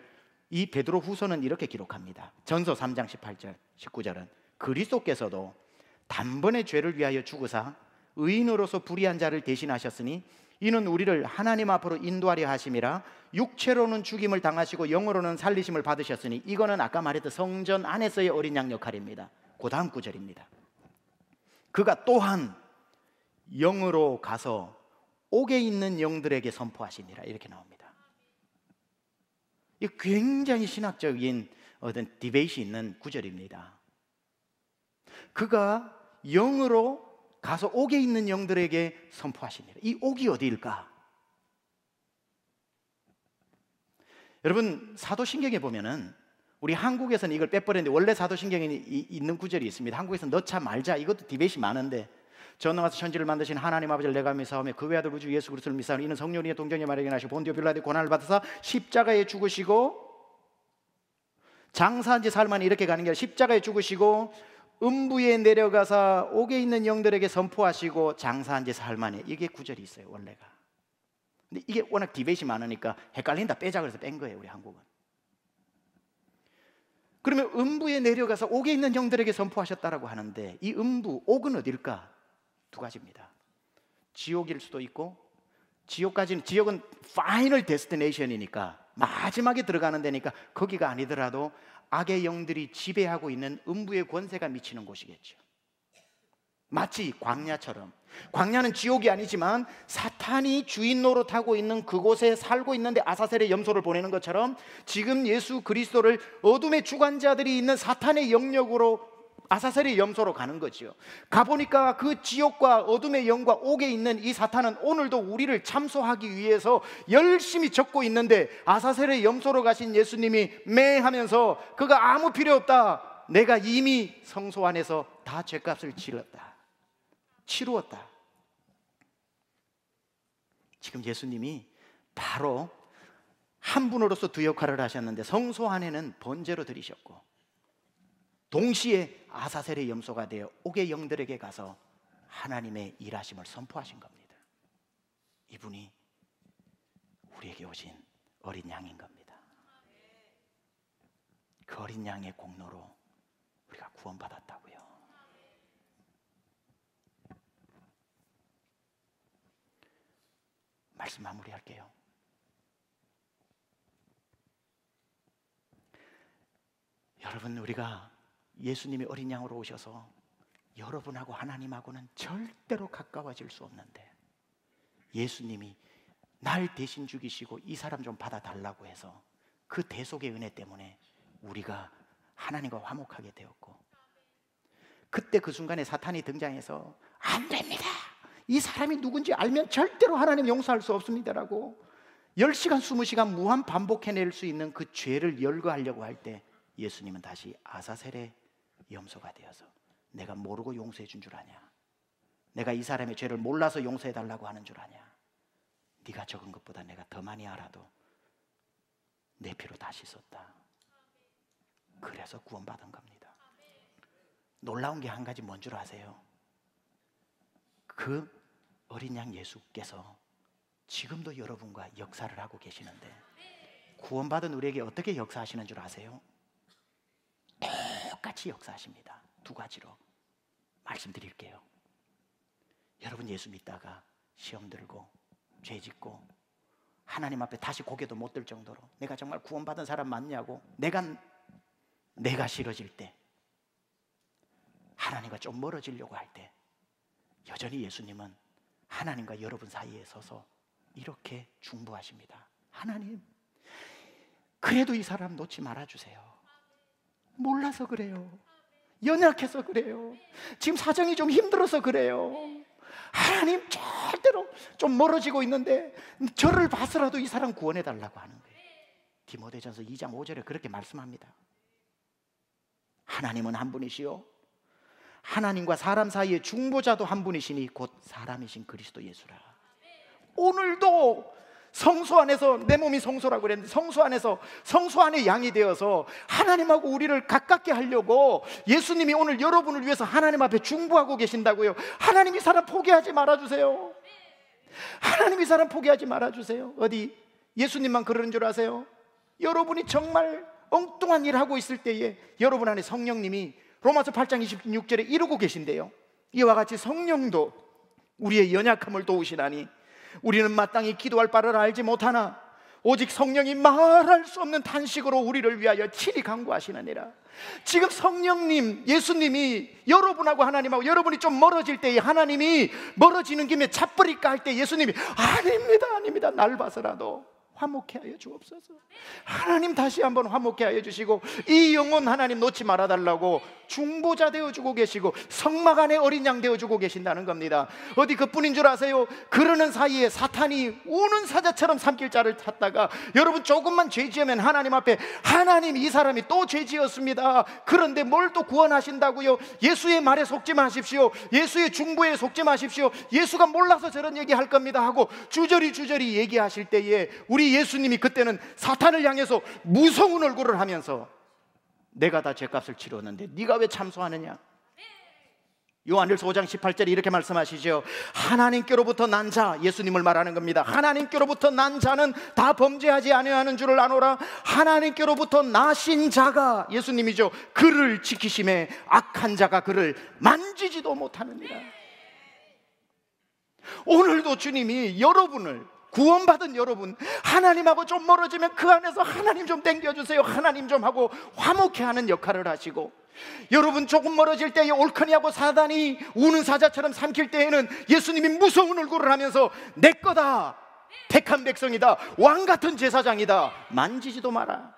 S1: 이 베드로 후서는 이렇게 기록합니다. 전서 3장 18절 19절은 그리스도께서도 단번에 죄를 위하여 죽으사 의인으로서 불의한 자를 대신하셨으니 이는 우리를 하나님 앞으로 인도하려 하심이라. 육체로는 죽임을 당하시고 영으로는 살리심을 받으셨으니, 이거는 아까 말했던 성전 안에서의 어린 양 역할입니다. 그 다음 구절입니다. 그가 또한 영으로 가서 옥에 있는 영들에게 선포하시니라, 이렇게 나옵니다. 이 굉장히 신학적인 어떤 디베이트이 있는 구절입니다. 그가 영으로 가서 옥에 있는 영들에게 선포하시니라. 이 옥이 어디일까? 여러분, 사도신경에 보면은 우리 한국에서는 이걸 빼버렸는데 원래 사도신경에 있는 구절이 있습니다. 한국에서 넣자 말자, 이것도 디베이트이 많은데, 전능하사 천지를 만드신 하나님 아버지를 내가 믿사오며 그 외아들 우주 예수 그리스도를 믿사오니 이는 성령의 동정에 말하게 하시고 본디오 빌라도의 고난을 받으사 십자가에 죽으시고 장사한 지 사흘 만에 이렇게 가는 게 아니라 십자가에 죽으시고 음부에 내려가사 옥에 있는 영들에게 선포하시고 장사한 지 사흘 만에, 이게 구절이 있어요 원래가. 근데 이게 워낙 디베이트이 많으니까 헷갈린다, 빼자 그래서 뺀 거예요 우리 한국은. 그러면 음부에 내려가서 옥에 있는 영들에게 선포하셨다라고 하는데, 이 음부, 옥은 어딜까? 두 가지입니다. 지옥일 수도 있고, 지옥은 파이널 데스티네이션이니까 마지막에 들어가는 데니까 거기가 아니더라도 악의 영들이 지배하고 있는 음부의 권세가 미치는 곳이겠죠. 마치 광야처럼, 광야는 지옥이 아니지만 사탄이 주인 노릇하고 있는 그곳에 살고 있는데 아사셀의 염소를 보내는 것처럼, 지금 예수 그리스도를 어둠의 주관자들이 있는 사탄의 영역으로 아사셀의 염소로 가는 거죠. 가보니까 그 지옥과 어둠의 영과 옥에 있는 이 사탄은 오늘도 우리를 참소하기 위해서 열심히 적고 있는데, 아사셀의 염소로 가신 예수님이 맹하면서 그가 아무 필요 없다, 내가 이미 성소 안에서 다 죄값을 치루었다. 지금 예수님이 바로 한 분으로서 두 역할을 하셨는데, 성소 안에는 번제로 드리셨고 동시에 아사셀의 염소가 되어 옥의 영들에게 가서 하나님의 일하심을 선포하신 겁니다. 이분이 우리에게 오신 어린 양인 겁니다. 그 어린 양의 공로로 우리가 구원받았다고요. 말씀 마무리할게요. 여러분, 우리가 예수님이 어린 양으로 오셔서 여러분하고 하나님하고는 절대로 가까워질 수 없는데, 예수님이 날 대신 죽이시고 이 사람 좀 받아달라고 해서 그 대속의 은혜 때문에 우리가 하나님과 화목하게 되었고, 그때 그 순간에 사탄이 등장해서 안 됩니다, 이 사람이 누군지 알면 절대로 하나님 용서할 수 없습니다라고 10시간 20시간 무한 반복해낼 수 있는 그 죄를 열거하려고 할 때, 예수님은 다시 아사셀의 염소가 되어서 내가 모르고 용서해 준 줄 아냐, 내가 이 사람의 죄를 몰라서 용서해 달라고 하는 줄 아냐, 네가 적은 것보다 내가 더 많이 알아도 내 피로 다시 썼다. 그래서 구원받은 겁니다. 놀라운 게 한 가지 뭔 줄 아세요? 그 어린 양 예수께서 지금도 여러분과 역사를 하고 계시는데, 구원받은 우리에게 어떻게 역사하시는 줄 아세요? 똑같이 역사하십니다. 두 가지로 말씀드릴게요. 여러분, 예수 믿다가 시험 들고 죄 짓고 하나님 앞에 다시 고개도 못 들 정도로 내가 정말 구원받은 사람 맞냐고 내가 싫어질 때, 하나님과 좀 멀어지려고 할 때, 여전히 예수님은 하나님과 여러분 사이에 서서 이렇게 중보하십니다. 하나님, 그래도 이 사람 놓지 말아주세요. 몰라서 그래요. 연약해서 그래요. 지금 사정이 좀 힘들어서 그래요. 하나님, 절대로 좀 멀어지고 있는데 저를 봐서라도 이 사람 구원해달라고 하는 거예요. 디모데전서 2장 5절에 그렇게 말씀합니다. 하나님은 한 분이시요, 하나님과 사람 사이의 중보자도 한 분이시니 곧 사람이신 그리스도 예수라. 오늘도 성소 안에서, 내 몸이 성소라고 그랬는데 성소 안에서, 성소 안에 양이 되어서 하나님하고 우리를 가깝게 하려고 예수님이 오늘 여러분을 위해서 하나님 앞에 중보하고 계신다고요. 하나님, 이 사람 포기하지 말아주세요. 하나님, 이 사람 포기하지 말아주세요. 어디 예수님만 그러는 줄 아세요? 여러분이 정말 엉뚱한 일 하고 있을 때에 여러분 안에 성령님이 로마서 8장 26절에 이루고 계신데요, 이와 같이 성령도 우리의 연약함을 도우시나니 우리는 마땅히 기도할 바를 알지 못하나 오직 성령이 말할 수 없는 탄식으로 우리를 위하여 친히 간구하시느니라. 지금 성령님, 예수님이 여러분하고 하나님하고 여러분이 좀 멀어질 때에 하나님이 멀어지는 김에 잡버릴까 할 때 예수님이 아닙니다 날 봐서라도 화목해 하여 주옵소서. 하나님 다시 한번 화목해 하여 주시고 이 영혼 하나님 놓지 말아달라고 중보자 되어주고 계시고 성막안의 어린 양 되어주고 계신다는 겁니다. 어디 그뿐인 줄 아세요? 그러는 사이에 사탄이 우는 사자처럼 삼킬 자를 찾다가 여러분 조금만 죄 지으면 하나님 앞에 하나님 이 사람이 또 죄 지었습니다. 그런데 뭘 또 구원하신다고요? 예수의 말에 속지 마십시오. 예수의 중보에 속지 마십시오. 예수가 몰라서 저런 얘기할 겁니다 하고 주저리 얘기하실 때에 우리 예수님이 그때는 사탄을 향해서 무서운 얼굴을 하면서 내가 다 죄값을 치렀는데 네가 왜 참소하느냐? 요한일서 5장 18절에 이렇게 말씀하시죠. 하나님께로부터 난 자, 예수님을 말하는 겁니다. 하나님께로부터 난 자는 다 범죄하지 아니하는 줄을 아노라. 하나님께로부터 나신 자가 예수님이죠. 그를 지키심에 악한 자가 그를 만지지도 못하느니라. 오늘도 주님이 여러분을, 구원받은 여러분, 하나님하고 좀 멀어지면 그 안에서 하나님 좀 땡겨주세요, 하나님 좀 하고 화목해 하는 역할을 하시고, 여러분 조금 멀어질 때에 올커니하고 사단이 우는 사자처럼 삼킬 때에는 예수님이 무서운 얼굴을 하면서 내 거다, 택한 백성이다, 왕같은 제사장이다, 만지지도 마라.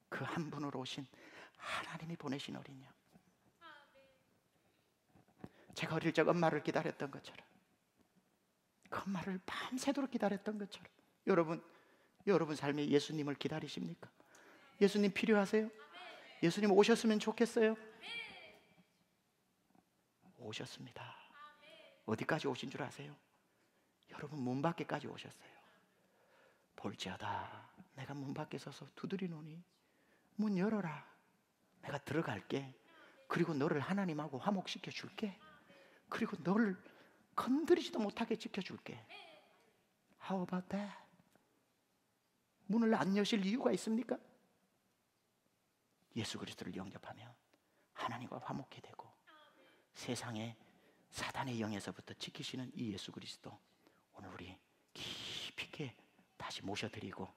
S1: 그 한 분으로 오신 하나님이 보내신 어린 양. 제가 어릴 적 엄마를 기다렸던 것처럼, 그 엄마를 밤새도록 기다렸던 것처럼 여러분 삶에 예수님을 기다리십니까? 예수님 필요하세요? 예수님 오셨으면 좋겠어요? 오셨습니다. 어디까지 오신 줄 아세요? 여러분 문 밖에까지 오셨어요. 볼지어다 내가 문 밖에 서서 두드리노니 문 열어라. 내가 들어갈게. 그리고 너를 하나님하고 화목시켜 줄게. 그리고 너를 건드리지도 못하게 지켜줄게. How about that? 문을 안 여실 이유가 있습니까? 예수 그리스도를 영접하면 하나님과 화목해 되고 세상에 사단의 영에서부터 지키시는 이 예수 그리스도, 오늘 우리 깊이 있게 다시 모셔드리고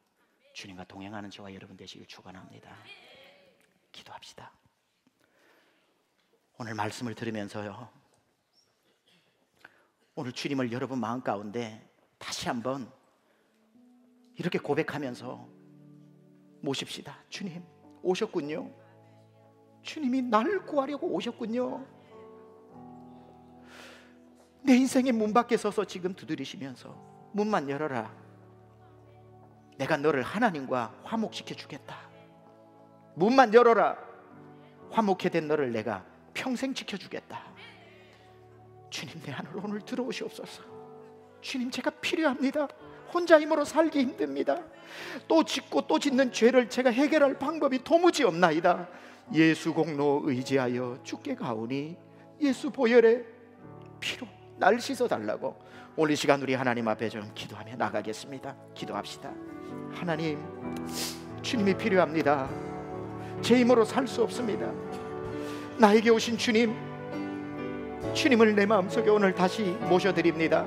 S1: 주님과 동행하는 저와 여러분 되시길 축원합니다. 기도합시다. 오늘 말씀을 들으면서요, 오늘 주님을 여러분 마음 가운데 다시 한번 이렇게 고백하면서 모십시다. 주님 오셨군요. 주님이 날 구하려고 오셨군요. 내 인생의 문 밖에 서서 지금 두드리시면서 문만 열어라. 내가 너를 하나님과 화목시켜 주겠다. 문만 열어라. 화목해 된 너를 내가 평생 지켜주겠다. 주님 내 안으로 오늘 들어오시옵소서. 주님 제가 필요합니다. 혼자 힘으로 살기 힘듭니다. 또 짓고 또 짓는 죄를 제가 해결할 방법이 도무지 없나이다. 예수 공로 의지하여 주께 가오니 예수 보혈의 피로 날 씻어달라고 오늘 이 시간 우리 하나님 앞에 좀 기도하며 나가겠습니다. 기도합시다. 하나님, 주님이 필요합니다. 제 힘으로 살 수 없습니다. 나에게 오신 주님, 주님을 내 마음속에 오늘 다시 모셔드립니다.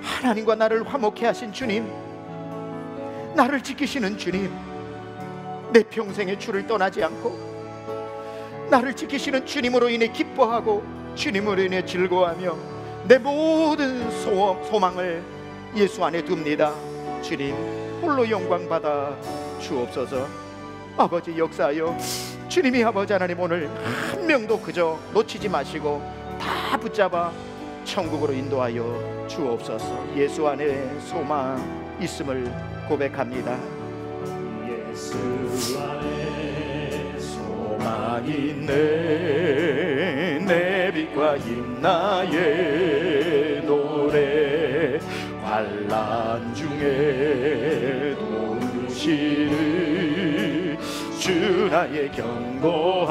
S1: 하나님과 나를 화목해 하신 주님, 나를 지키시는 주님, 내 평생의 주를 떠나지 않고 나를 지키시는 주님으로 인해 기뻐하고 주님으로 인해 즐거워하며 내 모든 소망을 예수 안에 둡니다. 주님 홀로 영광 받아 주옵소서. 아버지 역사하여 주님이 아버지 하나님 오늘 한 명도 그저 놓치지 마시고 다 붙잡아 천국으로 인도하여 주옵소서. 예수 안에 소망 있음을 고백합니다. 예수 안에 소망 있네. 내 빛과 힘 나의 노래. 환난 중에 도우시는 주 나의 견고한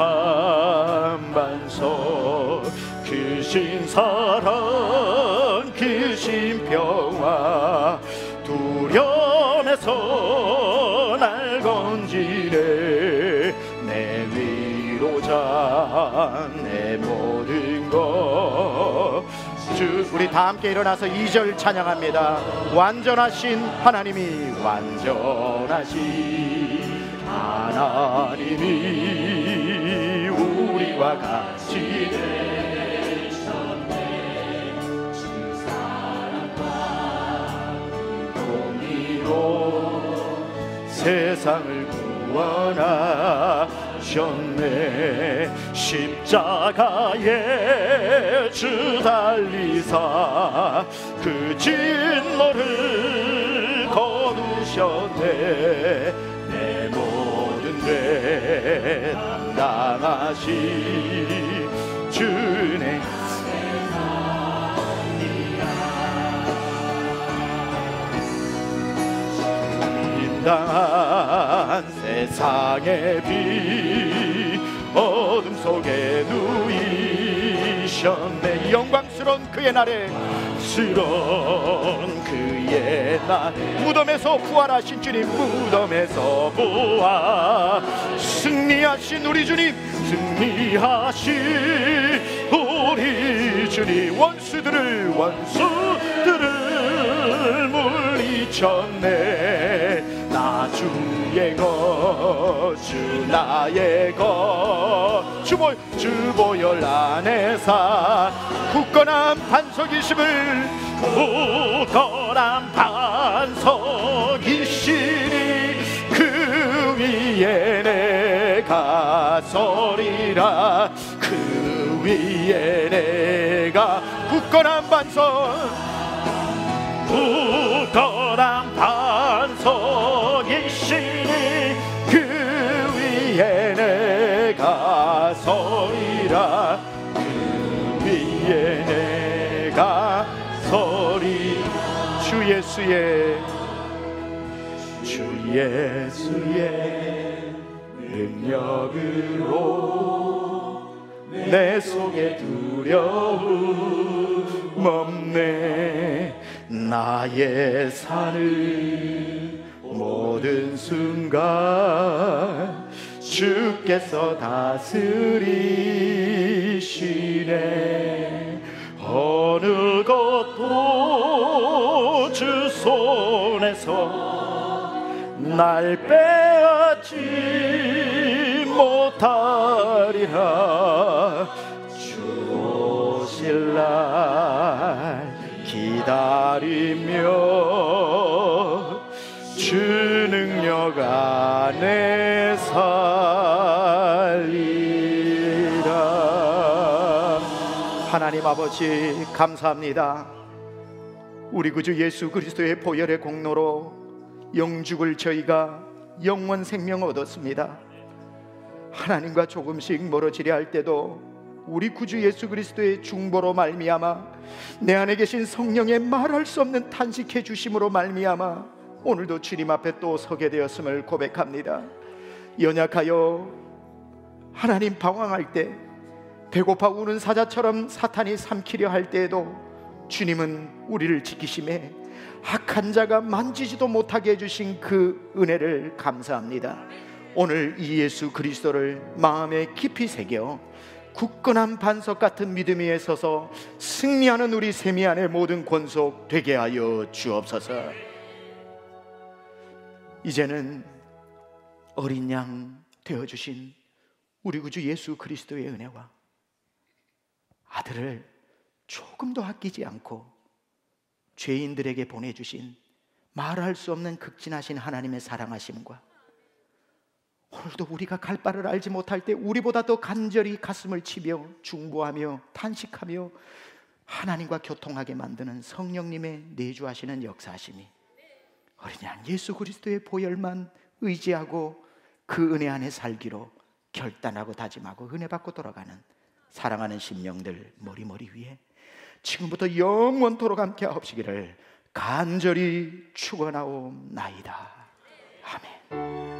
S1: 반석. 크신 사랑 크신 평화 두려움에서 날 건지네. 내 위로자 내 모든 것 우리 다 함께 일어나서 2절 찬양합니다. 완전하신 하나님이, 완전하신 하나님이 우리와 같이 되셨네. 주 사랑과 공의로 세상을 구원하셨네. 십자가에 주 달리사 그 진노를 거두셨네. 내 모든 죄 담당하신 주네. 인당한 세상의 빛 어둠 속에 누이셨네. 영광스러운 그의 날에 스러운 그의 날, 무덤에서 부활하신 주님, 무덤에서 부활, 승리하신 우리 주님, 승리하신 우리 주님, 원수들을 물리쳤네. 나 주의 것, 주 나의 것, 주보혈 안에서 굳건한 반석이심을, 굳건한 반석이시니 그 위에 내가 서리라. 그 위에 내가 굳건한 반석, 굳건한 반석이시니 그 위에 내가 서리라. 그 위에 내가 서리. 주 예수의 능력으로 내 속에 두려움 없네. 나의 사는 모든 순간 주께서 다스리시네. 어느 것도 주 손에서 날 빼앗지 못하리라. 주 오실 날 기다리며 주 능력 안에 살리라. 하나님 아버지, 감사합니다. 우리 구주 예수 그리스도의 보혈의 공로로 영죽을 저희가 영원 생명 얻었습니다. 하나님과 조금씩 멀어지려 할 때도 우리 구주 예수 그리스도의 중보로 말미암아, 내 안에 계신 성령의 말할 수 없는 탄식해 주심으로 말미암아 오늘도 주님 앞에 또 서게 되었음을 고백합니다. 연약하여 하나님 방황할 때, 배고파 우는 사자처럼 사탄이 삼키려 할 때에도 주님은 우리를 지키심에 악한 자가 만지지도 못하게 해주신 그 은혜를 감사합니다. 오늘 이 예수 그리스도를 마음에 깊이 새겨 굳건한 반석 같은 믿음 위에 서서 승리하는 우리 세미안의 모든 권속 되게 하여 주옵소서. 이제는 어린 양 되어주신 우리 구주 예수 그리스도의 은혜와 아들을 조금도 아끼지 않고 죄인들에게 보내주신 말할 수 없는 극진하신 하나님의 사랑하심과, 오늘도 우리가 갈 바를 알지 못할 때 우리보다 더 간절히 가슴을 치며 중보하며 탄식하며 하나님과 교통하게 만드는 성령님의 내주하시는 역사하심이, 어린 양 예수 그리스도의 보혈만 의지하고 그 은혜 안에 살기로 결단하고 다짐하고 은혜 받고 돌아가는 사랑하는 심령들 머리머리 위에 지금부터 영원토록 함께 하옵시기를 간절히 축원하옵나이다. 아멘.